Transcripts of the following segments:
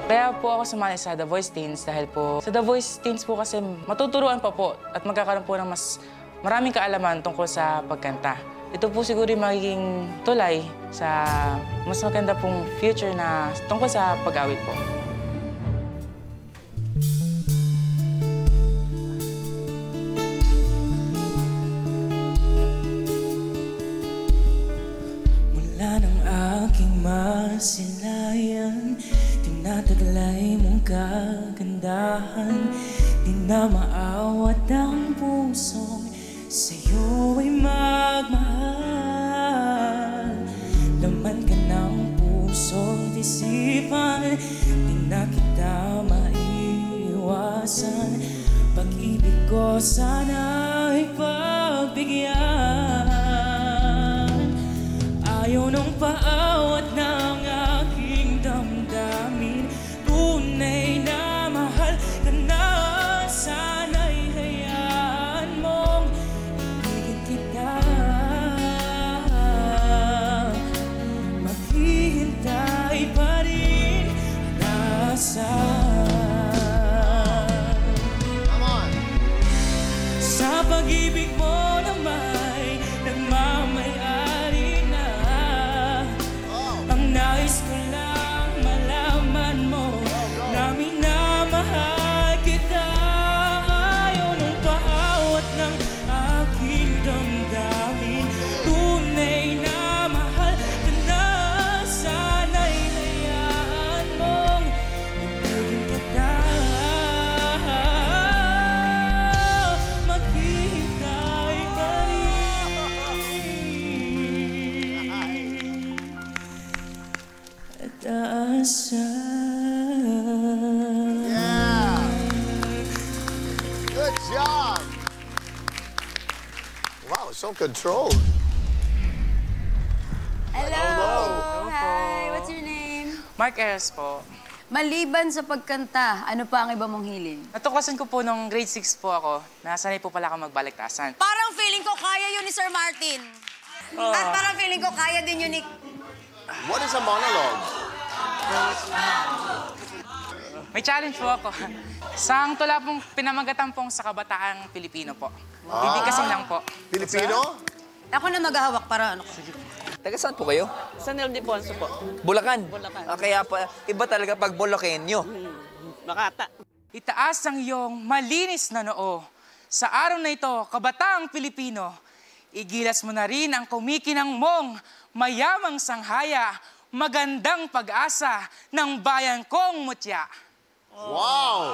Kaya po ako sumali sa The Voice Teens dahil po sa The Voice Teens po kasi matuturuan pa po at magkakaroon po ng mas maraming kaalaman tungkol sa pagkanta. Ito po siguro yung magiging tulay sa mas maganda pong future na tungkol sa pag-awit po. Mula ng aking masilayan, tinataglay mong kagandahan. Di na maawat ang pusong sa'yo ay magmahal. Laman ka ng pusong isipan, di na kita maiiwasan. Pag-ibig ko sana'y pagbigyan. Ayaw nung paawat ng aking damdamin. Tunay na mahal ka na. Sana'y hayaan mong ibigin kita. Maghihintay pa rin nasa. Come on! Sa pag-ibig mo na may nagmamayari na. Ang nais ko lang malaman mo na minamahal kita. Ayaw nung paawat ng aking damdamin. Tunay na mahal ka na. Sana'y hayaan mong ibigin kita. Maghihintay pa rin at asa. Yeah! Good job! Wow, so controlled. Hello! Hi! What's your name? Mark Eres po. Maliban sa pagkanta, ano pa ang iba mong hiling? Natuklasan ko po nung grade 6 po ako, nasanay po pala ako magbaliktasan. Parang feeling ko kaya yun ni Sir Martin. At parang feeling ko kaya din yun ni... What is a monologue? May challenge po ako. Sang tula pong pinamagatan pong sa kabataang Pilipino po. Hindi kasing lang po. Filipino? Ako na maghahawak para ano. Taga saan po kayo? San Ildefonso po. Bulacan? Bulacan. Kaya pa, iba talaga pag Bulakenyo. Makata. Itaas ang iyong malinis na noo. Sa araw na ito, kabataang Pilipino, igilas mo na rin ang kumikinang mong mayamang sanghaya, magandang pag-asa ng bayan kong mutya. Wow!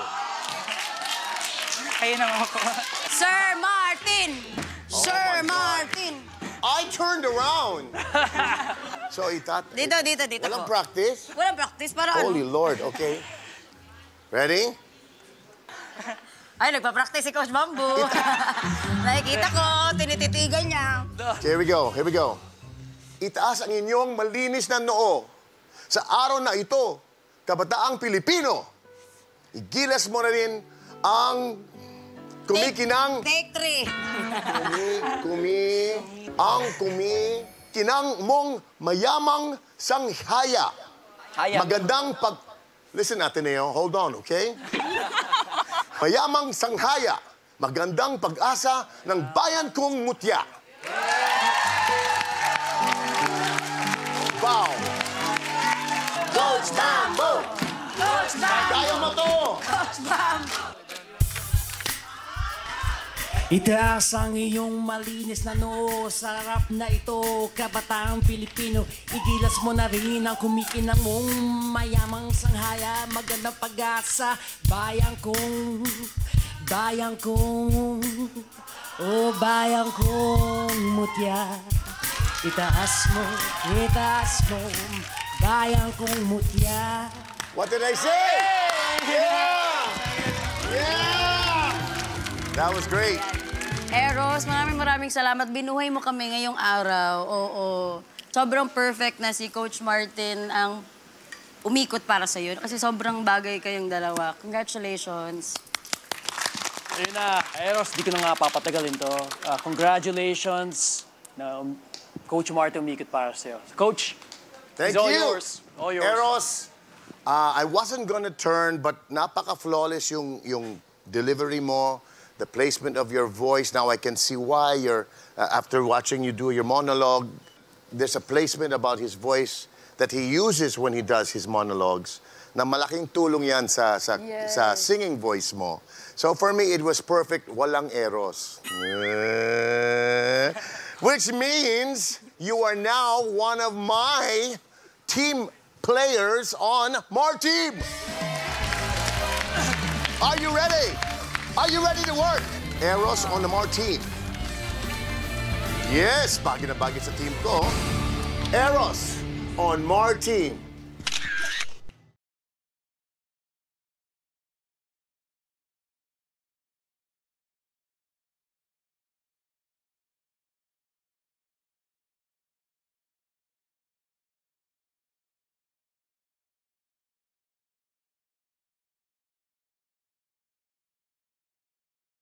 Kayo naman po. Sir Martin! Sir Martin! I turned around. So, Dito. walang ko. practice? Walang practice para Holy ano? Lord, okay. Ready? Ay, nagpa-practice si Coach Bamboo. Nakikita ko, tinititigan niya. Here we go, here we go. Itaas ang inyong malinis na noo. Sa araw na ito, kabataang Pilipino, igilas mo na rin ang kumikinang... Take 3. Kumikinang mong mayamang sanghaya. Magandang pag... Listen natin na yun. Hold on, okay? Mayamang sanghaya. Magandang pag-asa ng bayan kong mutya. Wow! Coach Bamboo! Coach Bamboo! Kaya mo to! Coach Bamboo! Itaas ang iyong malinis na noo sa harap na ito, kabataang Pilipino. Igilas mo na rin ang kumikinang mong mayamang sanghaya, magandang pag-asa, bayang kong, oh bayang kong mutya. Itaas mo, bayang kong mutya. What did I say? Yeah! Yeah! That was great. Eros, maraming salamat. Binuhay mo kami ngayong araw. Oo. Sobrang perfect na si Coach Martin ang umikot para sa'yo. Kasi sobrang bagay kayong dalawa. Congratulations. Ayun na, Eros, di ko na nga papatagalin to. Congratulations na Coach Martin umikot para sa'yo. Coach, Thank it's all you. yours. All yours. Eros, I wasn't gonna turn, but napaka-flawless yung delivery mo, the placement of your voice. Now I can see why you're, after watching you do your monologue, there's a placement about his voice that he uses when he does his monologues na malaking tulong yan sa singing voice mo. So for me, it was perfect. Walang eros. Which means you are now one of my team players on More Team. Are you ready? Are you ready to work? Eros on the More Team. Yes, bagay na bagay sa team ko. Eros on More Team.